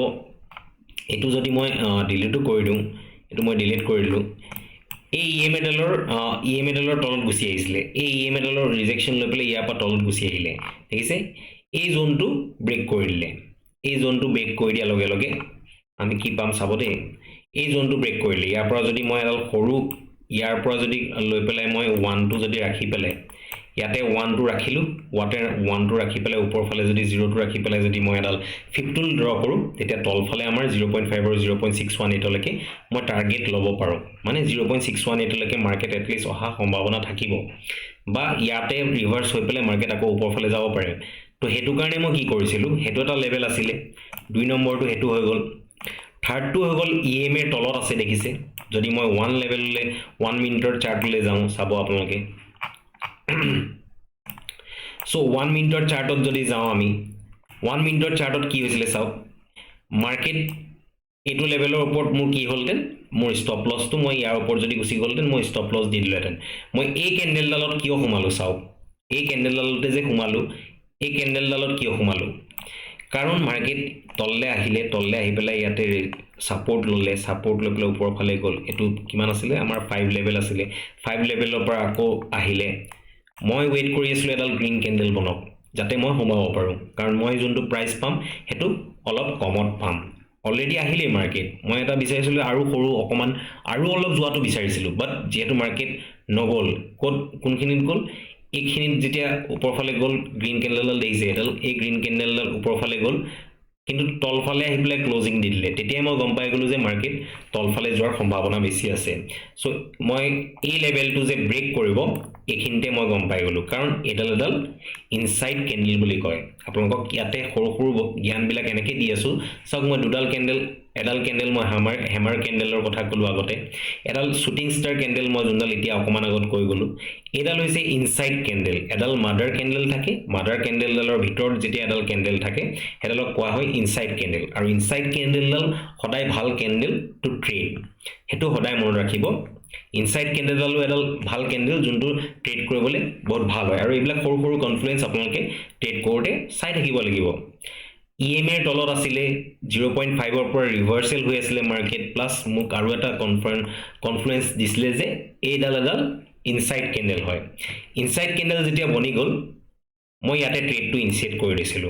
এটো যদি মই ডিলিটও কৰি দিও এটো মই ডিলিট কৰি দিলো এই ইএমএডলৰ তলত গুছি আহিছিল এই ইএমএডলৰ ৰিজেকশন লৈ পেলে ইয়াৰ পৰা তলত গুছি আহিলে দেখিছে এই জোনটো ব্ৰেক কৰি দিলে এই জোনটো ব্ৰেক কৰি দিয়া লগে লগে আমি কি পাম চাব দে এই জোনটো ব্ৰেক কৰিলে ইয়াৰ পৰা যদি মই এডাল সৰু ইয়াৰ পৰা যদি লৈ পেলাই মই 1 টো যদি ৰাখি পেলাই ইয়াতে 1 টো ৰাখিলো 1 টো ৰাখি পেলাই উপৰ ফালে যদি 0 টো ৰাখি পেলাই যদি মই এডাল 15 ড্ৰ কৰো তেতিয়া তল ফালে আমাৰ 0.5 আৰু 0.618 লৈকে মই টাৰ্গেট লব পাৰো মানে 0.618 লৈকে মাৰ্কেট এটলিষ্ট অহা সম্ভাৱনা থাকিব বা ইয়াতে ৰিভাৰ্স হৈ পেলাই মাৰ্কেট আকৌ উপৰ ফালে যাব পাৰে তো হেতু কাৰণে মই কি কৰিছিলো হেতু এটা লেভেল আছিল 2 নম্বৰটো হেতু হৈ গল থাৰ্ড টো হৈ গল ইএমএ তলত আছে দেখিছে যদি মই 1 লেভেললে 1 মিনিটৰ চাৰ্টলে যাও চাব আপোনালোকে সো 1 মিনিটৰ চাৰ্টত যদি যাও আমি 1 মিনিটৰ চাৰ্টত কি হৈছিল চাও মাৰ্কেট এটো লেভেলৰ ওপৰত মোৰ কি হলতেন মোৰ ষ্টপ লসটো মই ইয়াৰ ওপৰত যদি গুছি গলতেন মই ষ্টপ লস দি দিলেতেন মই এই ক্যান্ডেল ডালত কিয় সোমালো চাও এই ক্যান্ডেল ডালতে যে সোমালো এই ক্যান্ডেলডালত কিয় সোমালো কাৰণ মাৰ্কেট তললে আহি পেলাই ইয়াতে সাপোৰ্ট ললে সাপোৰ্ট লৈ পেলাই ওপৰ ফালে গল এটো কিমান আছিল আমাৰ 5 লেভেল আছিল 5 লেভেলৰ পৰা আকৌ আহিলে মই ওয়েট কৰি আছিলো এডাল গ্ৰীন ক্যান্ডেল বনক যাতে মই সোমাব পাৰো কাৰণ মই যোনটো প্ৰাইস পাম হেতু অলপ কমত পাম অলৰেডি আহিলে মাৰ্কেট মই এটা বিচাৰিছিলো আৰু সৰু অকমান আৰু অলপ যোৱাটো বিচাৰিছিলো বাট যেহেতু মাৰ্কেট নগল কোনখিনিত গল এইখিনিত যেতিয়া ওপৰ ফালে গল গ্ৰীন ক্যান্ডেলডাল দেখিছে এডাল এই গ্ৰীন ক্যান্ডেলডাল ওপৰ ফালে গল কিন্তু তলফালে আহি পেলাই ক্লোজিং দি দিলে তেতিয়া মই গম পাই গলো যে মার্কেট তলফালে যোৱাৰ সম্ভাৱনা বেছি আছে সো মই এই লেভেলটো যে ব্ৰেক কৰিব এখিনতে মই গম পাই গলো কাৰণ এডাল ইনসাইড ক্যান্ডেল বুলি কয় আপোনালোকক ইয়াতে সৰু জ্ঞান বিলাক এনেকৈ দি আছো সক মই দুডাল ক্যান্ডেল এডাল ক্যান্ডেল মই হেমাৰ ক্যান্ডেলৰ কথা কলো আগতে এডাল শুটিং ষ্টাৰ ক্যান্ডেল মই যোনডাল এতিয়া অকমান আগত কৈ গলো এডাল হৈছে ইনসাইড ক্যান্ডেল এডাল মাদাৰ ক্যান্ডেল থাকে মাদাৰ ক্যান্ডেলডালৰ ভিতৰত যেতিয়া এডাল ক্যান্ডেল থাকে এডালক কোৱা হয় ইনসাইড ক্যান্ডেল আৰু ইনসাইড ক্যান্ডেলডাল সদায় ভাল ক্যান্ডেল টু ট্ৰেড হেতু সদায় মনত ৰাখিব ইনসাইড ক্যান্ডেলডালো এডাল ভাল ক্যান্ডেল যোনটো ট্ৰেড কৰিবলৈ বহুত ভাল হয় আৰু এইবিলাক সৰু কনফ্লুয়েন্স আপোনালোকে ট্ৰেড কৰোতে চাই থাকিব লাগিব EMA এৰ তলত আছিলে 0.5 ৰ পৰা ৰিভাৰ্সেল হৈ আছিলে মাৰ্কেট প্লাস মোক আৰু এটা কনফ্লুয়েন্স দিছিলে যে এইডাল ইনসাইড ক্যান্ডেল হয় ইনসাইড ক্যান্ডেল যেতিয়া বনি গল মই ইয়াতে ট্ৰেডটো ইনিশিয়েট কৰি দিছিলো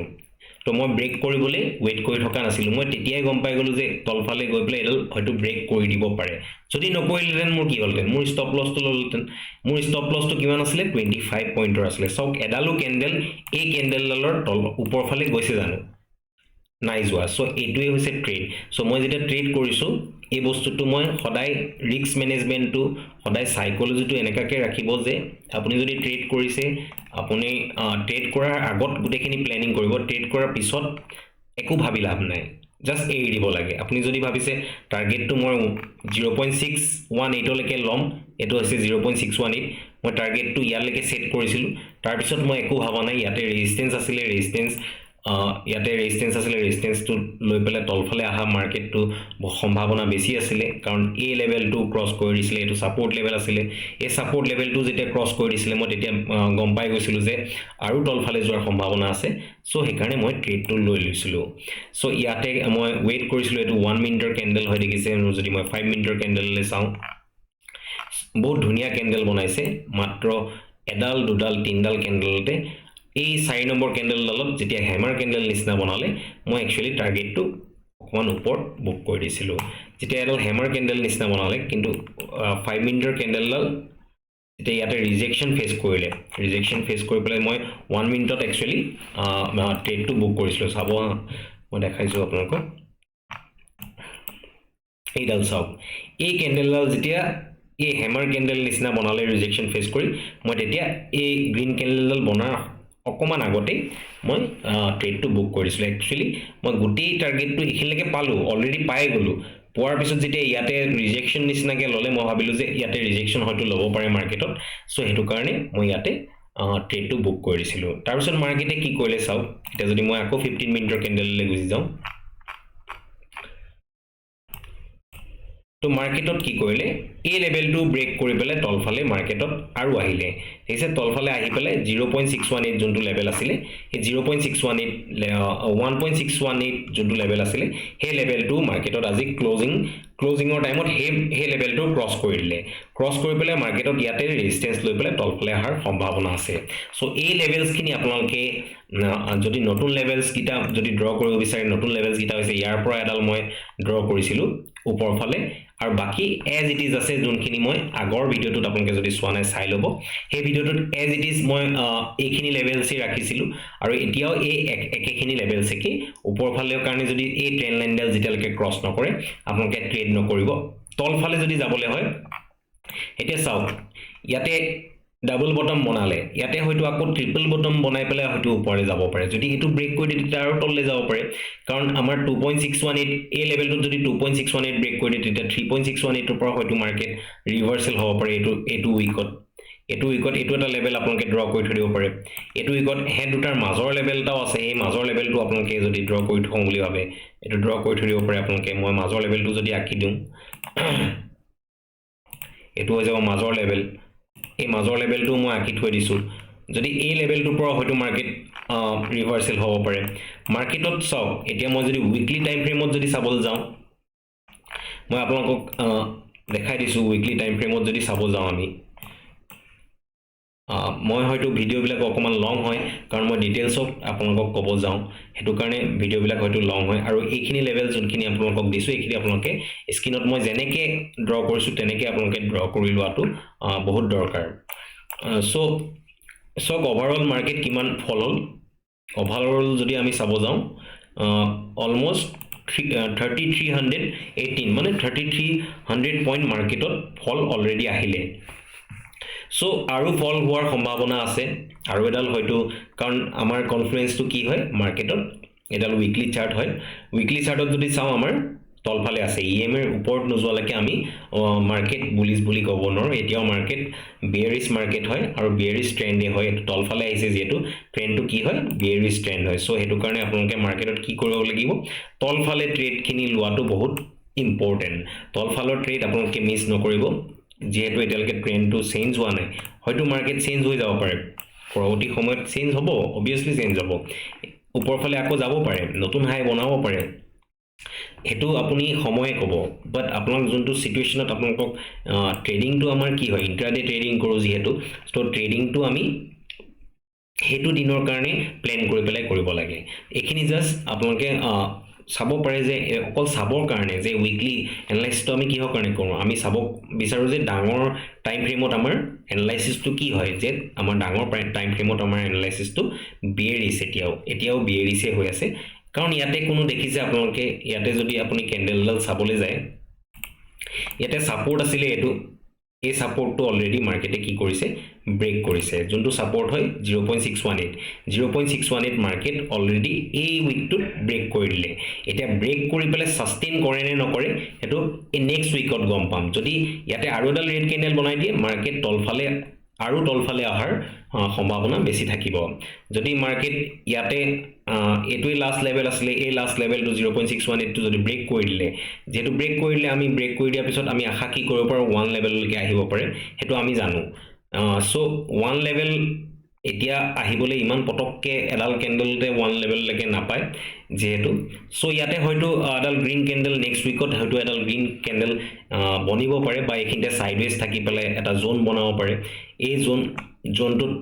তো মই ব্ৰেক কৰিবলৈ ওয়েট কৰি থকা নাছিলো মই তেতিয়াই গম পাই গলো যে তলফালে গৈ পেলাই এডাল হয়তো ব্ৰেক কৰি দিব পাৰে যদি নকৰিলেন মোৰ কি হলতেন মোৰ ষ্টপ লছটো ললতেন মোৰ ষ্টপ লছটো কিমান আছিল 25 পইণ্টৰ আছিল সক এডালো ক্যান্ডেল এই ক্যান্ডেলডালৰ তল ওপৰ ফালে গৈছে জানো নাই যোৱা সো এটোৱে হৈছে ট্ৰেড সো মই যেটা ট্ৰেড কৰিছো এই বস্তুটো মই সদায় ৰিস্ক ম্যানেজমেন্টটো সদায় সাইকোলজিটো এনেকাকে ৰাখিব যে আপুনি যদি ট্ৰেড কৰিছে আপুনি ট্ৰেড কৰাৰ আগত গুটেখিনি প্ল্যানিং কৰিব ট্ৰেড কৰাৰ পিছত একো ভাবি লাভ নাই জাস্ট এৰি দিব লাগে আপুনি যদি ভাবিছে টাৰ্গেটটো মই 0.618 লৈকে লম এটো আছে 0.618 মই টাৰ্গেটটো ইয়ালৈকে সেট কৰিছিলো তাৰ পিছত মই একো ভাবা নাই ইয়াতে ৰেজিস্ট্যান্স আছিল ইয়াতে ৰেজিস্ট্যান্স টু লৈ পেলে তলফালে আহা মাৰ্কেটটো সম্ভাৱনা বেছি আছিল কাৰণ এই লেভেলটো ক্ৰস কৰি দিছিল এটো সাপোৰ্ট লেভেল আছিল এই সাপোৰ্ট লেভেলটো যেতিয়া ক্ৰস কৰি দিছিল মই তেতিয়া গম পাই গৈছিলো যে আৰু তলফালে যোৱাৰ সম্ভাৱনা আছে সো হেকাৰণে মই ট্ৰেডটো লৈ লৈছিলো সো ইয়াতে মই ওয়েট কৰিছিলো এটো 1 মিনিটৰ ক্যান্ডেল হৈ দেখিছে যদি মই 5 মিনিটৰ ক্যান্ডেললে চাও বহুত ধুনিয়া ক্যান্ডেল বনাইছে মাত্ৰ এডাল দুডাল তিনডাল ক্যান্ডেলতে এই 4 নম্বৰ ক্যান্ডেলডালত যেতিয়া হেমাৰ ক্যান্ডেল নিচিনা বনালে মই একচুয়ালি টাৰ্গেটটো অকমান ওপৰত বুক কৰি দিছিলো যেতিয়া এডাল হেমাৰ ক্যান্ডেল নিচিনা বনালে কিন্তু 5 মিনিটৰ ক্যান্ডেলডাল এতিয়া ইয়াতে ৰিজেকশন ফেস কৰিলে ৰিজেকশন ফেস কৰি পেলাই মই 1 মিনিটত একচুয়ালি ট্ৰেডটো বুক কৰিছিলো চাব মই দেখাইছো আপোনালোকক এইডাল চাওক এই ক্যান্ডেলডাল যেতিয়া এই হেমাৰ ক্যান্ডেল নিচিনা বনালে ৰিজেকশন ফেস কৰি মই তেতিয়া এই গ্ৰীন ক্যান্ডেলডাল বনাৰ অকমান আগতে মই ট্ৰেডটো বুক কৰিছিলো একচুয়ালি মই গুটেই টাৰ্গেটটো এখিনলৈকে পালো অলৰেডি পাই গলো পোৱাৰ পিছত যেতিয়া ইয়াতে ৰিজেকশন নিচিনাকে ললে মই ভাবিলো যে ইয়াতে ৰিজেকশন হয়তো লব পাৰে মাৰ্কেটত সো হেতু কাৰণে মই ইয়াতে ট্ৰেডটো বুক কৰিছিলো তাৰ পিছত মাৰ্কেটে কি কৰিলে চাও এটা যদি মই আকৌ 15 মিনিটৰ ক্যান্ডেললৈ গুছি যাও তো মাৰ্কেটত কি কৰিলে এই লেভেলটো ব্ৰেক কৰি পেলে তলফালে মাৰ্কেটত আৰু আহিলে হেছে তলফালে আহি পেলে 0.618 যোনটো লেভেল আছিল এই 0.618 1.618 যোনটো লেভেল আছিল হে লেভেলটো মার্কেটত আজি ক্লোজিংৰ টাইমত হে লেভেলটো ক্ৰস কৰি দিলে ক্ৰস কৰি পেলে মাৰ্কেটত ইয়াতে ৰেজিস্ট্যান্স লৈ পেলে তলফালে আহাৰ সম্ভাৱনা আছে সো এই লেভেলস খিনি আপোনালোকে যদি নতুন লেভেলস কিটা যদি ড্ৰ কৰিব বিচাৰে নতুন লেভেলস কিটা হৈছে ইয়াৰ পৰা এডাল মই ড্ৰ কৰিছিলো ওপৰ ফালে আৰু বাকি এজ ইট ইজ আছে যোনখিনি মই আগৰ ভিডিওটোত আপোনালোকে যদি চোৱা নাই চাই লব এই ভিডিওটোত এজ ইট ইজ মই এইখিনি লেভেলসি ৰাখিছিলো আৰু এতিয়াও এই একেখিনি লেভেলস কি ওপৰ ফালেৰ কাৰণে যদি এই ট্ৰেন্ড লাইনডাল যেতিয়ালৈকে ক্ৰস নকৰে আপোনালোকে ট্ৰেড নকৰিব তলফালে যদি যাবলৈ হয় এতিয়া চাওক ইয়াতে ডাবল বটম বনালে ইয়াতে হয়তো আকৌ ট্ৰিপল বটম বনাই পেলাই হয়তো ওপৰে যাব পাৰে যদি এটো ব্ৰেক কৰি দিতে আৰু তললে যাব পাৰে কাৰণ আমাৰ 2.618 এই লেভেলটো যদি 2.618 ব্ৰেক কৰি দিতে 3.618 ৰ পৰা হয়তো মাৰ্কেট ৰিভাৰ্সেল হ'ব পাৰে এটো উইকত এটো এটা লেভেল আপোনালোকে ড্ৰ কৰি থৈ দিব পাৰে এটো উইকত হে দুটাৰ মাজৰ লেভেলটাও আছে এই মাজৰ লেভেলটো আপোনালোকে যদি ড্ৰ কৰি থওঁ বুলি ভাবে এটো ড্ৰ কৰি থৈ দিব পাৰে আপোনালোকে মই মাজৰ লেভেলটো যদি আকি দিওঁ এটো হৈ যাব মাজৰ লেভেল এই মাজৰ লেভেলটো মই আকি থৈ দিছো যদি এই লেভেলটোৰ পৰা হয়তো মাৰ্কেট ৰিভাৰ্সেল হ'ব পাৰে মাৰ্কেটত চাওক এতিয়া মই যদি উইকলি টাইম ফ্ৰেমত যদি চাবলৈ যাওঁ মই আপোনালোকক দেখাই দিছো উইকলি টাইম ফ্ৰেমত যদি চাব যাওঁ আমি মই হয়তো ভিডিও বিলাক অকমান লং হয় কাৰণ মই ডিটেইলছত আপোনালোকক ক'ব যাওঁ হেতু কাৰণে ভিডিও বিলাক হয়তো লং হয় আৰু এইখিনি লেভেল যোনখিনি আপোনালোকক দিছো এইখিনি আপোনালোকে স্ক্ৰিনত মই যেনেকে ড্ৰ কৰিছো তেনেকে আপোনালোকে ড্ৰ কৰি লোৱাটো বহুত দৰকাৰ সো সক ওভাৰঅল মাৰ্কেট কিমান ফল হল ওভাৰঅল যদি আমি চাব যাওঁ অলমোস্ট 3318 মানে 3300 পইণ্ট মাৰ্কেটত ফল অলৰেডি আহিলে সো আৰু ফল হোৱাৰ সম্ভাৱনা আছে আৰু এডাল হয়তো কাৰণ আমাৰ কনফ্লুয়েন্সটো কি হয় মাৰ্কেটত এডাল উইকলি চাৰ্ট হয় উইকলি চাৰ্টত যদি চাওঁ আমাৰ তলফালে আছে ইএম এৰ ওপৰত নজুৱালৈকে আমি মাৰ্কেট বুলিশ বুলি ক'ব নোৱাৰো এতিয়াও মাৰ্কেট বেয়াৰিশ মাৰ্কেট হয় আৰু বেয়াৰিশ ট্ৰেন্ডে হয় এটো তলফালে আহিছে যেটো ট্ৰেন্ডটো কি হয় বেয়াৰিশ ট্ৰেন্ড হয় সো হেতু কাৰণে আপোনালোকে মাৰ্কেটত কি কৰিব লাগিব তলফালে ট্ৰেড খিনি লোৱাটো বহুত ইম্পৰ্টেন্ট তলফালৰ ট্ৰেড আপোনালোকে মিস নকৰিব যেহেতু এতিয়ালৈকে ট্ৰেন্ডটো চেঞ্জ হোৱা নাই হয়তো মাৰ্কেট চেঞ্জ হৈ যাব পাৰে পৰৱৰ্তী সময়ত চেঞ্জ হ'ব অবিয়াসলি চেঞ্জ হ'ব ওপৰফালে আকৌ যাব পাৰে নতুন হাই বনাব পাৰে হেতু আপুনি সময় ক'ব বাট আপোনাক যোনটো সিচুৱেশনত আপোনাক ট্ৰেডিংটো আমাৰ কি হয় ইন্ট্ৰাডে ট্ৰেডিং কৰো যেহেতু সো ট্ৰেডিংটো আমি হেতু দিনৰ কাৰণে প্ল্যান কৰি পেলাই কৰিব লাগে এখিনি জাস্ট আপোনালোকে চাব পাৰে যে অকল চাবৰ কাৰণে যে উইকলি এনালাইসিসটো আমি কিহৰ কাৰণে কৰো আমি চাব বিচাৰো যে ডাঙৰ টাইম ফ্ৰেমত আমাৰ এনালাইসিসটো কি হয় যে আমাৰ ডাঙৰ টাইম ফ্ৰেমত আমাৰ এনালাইসিসটো বেয়াৰিশ এতিয়াও বেয়াৰিশে হৈ আছে কাৰণ ইয়াতে কোনো দেখিছে আপোনালোকে ইয়াতে যদি আপুনি ক্যান্ডেলডাল চাবলৈ যায় ইয়াতে সাপোর্ট আছিল এটো এই সাপোর্টটো অলৰেডি মাৰ্কেটে কি কৰিছে ব্ৰেক কৰিছে যোনটো সাপোৰ্ট হয় 0.618 মাৰ্কেট অলৰেডি এই উইকটোত ব্ৰেক কৰি দিলে এটা ব্ৰেক কৰি পেলে সাস্টেইন কৰে নে নকৰে এটো এই নেক্সট উইকত গম পাম যদি ইয়াতে আৰু এডাল ৰেড ক্যান্ডেল বনাই দিয়ে মাৰ্কেট তলফালে আৰু তলফালে আহাৰ সম্ভাৱনা বেছি থাকিব যদি মাৰ্কেট ইয়াতে এটোই লাস্ট লেভেল আছিল এই লাস্ট লেভেলটো 0.618 টো যদি ব্ৰেক কৰি দিলে যেটো ব্ৰেক কৰি দিলে আমি ব্ৰেক কৰি দিয়াৰ পিছত আমি আশা কি কৰিব পাৰো 1 লেভেললৈকে আহিব পাৰে হেতু আমি জানো সো 1 লেভেল এতিয়া আহিবলে ইমান পটককে এডাল ক্যান্ডেলতে 1 লেভেল লৈকে নাপায় যেহেতু সো ইয়াতে হয়তো এডাল গ্ৰীন ক্যান্ডেল নেক্সট উইকত হয়তো এডাল গ্ৰীন ক্যান্ডেল বনিব পাৰে বা এখিনতে সাইডৱেজ থাকি পেলে এটা জোন বনাব পাৰে এই জোনটোত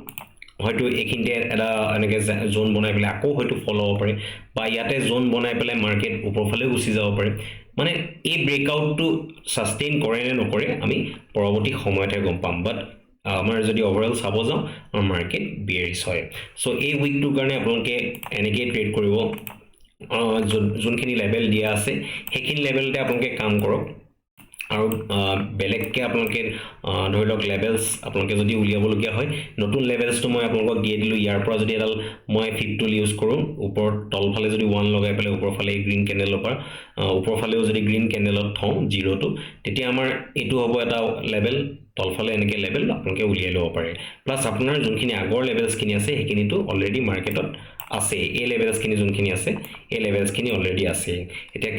হয়তো এখিনতে এটা এনেকে জোন বনাই পেলে আকৌ হয়তো ফল হ'ব পাৰে বা ইয়াতে জোন বনাই পেলে মাৰ্কেট ওপৰফালে গুচি যাব পাৰে মানে এই ব্ৰেকআউটটো সাস্টেইন কৰে নে নকৰে আমি পৰৱৰ্তী সময়তে গম পাম বাট আমাৰ যদি ওভাৰঅল চাব যাওঁ মাৰ্কেট বেয়াৰিশ হয় সো এই উইকটোৰ কাৰণে আপোনালোকে এনেকে ট্ৰেড কৰিব যোনখিনি লেভেল দিয়া আছে হেখিনি লেভেলতে আপোনালোকে কাম কৰক আৰু বেলেগকে আপোনালোকে ধৰি লওক লেভেলস আপোনালোকে যদি উলিয়াবলগীয়া হয় নতুন লেভেলসটো মই আপোনালোকক দিয়ে দিলো ইয়াৰ পৰা যদি এডাল মই 5 টুল ইউজ কৰো ওপৰ তলফালে যদি 1 লগাই পেলে ওপৰফালে গ্ৰীন ক্যান্ডেলৰ পৰা ওপৰফালেও যদি গ্ৰীন ক্যান্ডেলত থওঁ 0 টো তেতিয়া আমাৰ এটো হ'ব এটা লেভেল তলফালে এনেকে লেভেল আপোনালোকে উলিয়াই লব পাৰে প্লাস আপোনাৰ যোনখিনি আগৰ লেভেলস কিনি আছে হেকিনিটো অলৰেডি মাৰ্কেটত আছে এই লেভেলস কিনি যোনখিনি আছে এই লেভেলস কিনি অলৰেডি আছে এটা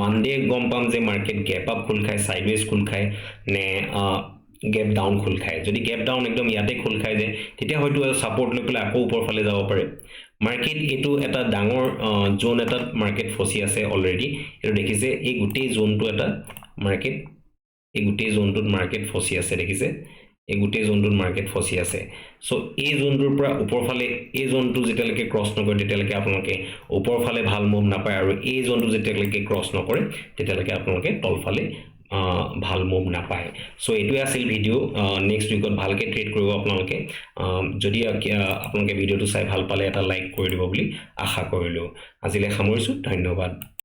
মানডে গম পাম যে মাৰ্কেট গ্যাপ আপ খুল খায় সাইডৱেজ খুল খায় নে গ্যাপ ডাউন খুল খায় যদি গ্যাপ ডাউন একদম ইয়াতে খুল খায় যে তেতিয়া হয়তো সাপোর্ট লৈ পেলাই আকৌ ওপৰফালে যাব পাৰে মাৰ্কেট এটো এটা ডাঙৰ জোন এটা মাৰ্কেট ফসি আছে অলৰেডি এটো দেখিছে এই গুটেই জোনটো এটা মাৰ্কেট এই গুটেই জোনটোত মাৰ্কেট ফসি আছে দেখিছে এই গুটেই জোনটোত মাৰ্কেট ফসি আছে সো এই জোনটোৰ পৰা ওপৰফালে এই জোনটো যেতিয়ালৈকে ক্ৰস নকৰে তেতিয়ালৈকে আপোনালোকে ওপৰফালে ভাল মুভ নাপায় আৰু এই জোনটো যেতিয়ালৈকে ক্ৰস নকৰে তেতিয়ালৈকে আপোনালোকে তলফালে ভাল মুভ নাপায় সো এটোই আছিল ভিডিও নেক্সট উইকত ভালকে ট্ৰেড কৰিব আপোনালোকে যদি আপোনালোকে ভিডিওটো চাই ভাল পালে এটা লাইক কৰি দিব বুলি আশা কৰিলো আজিলৈ সামৰিছো ধন্যবাদ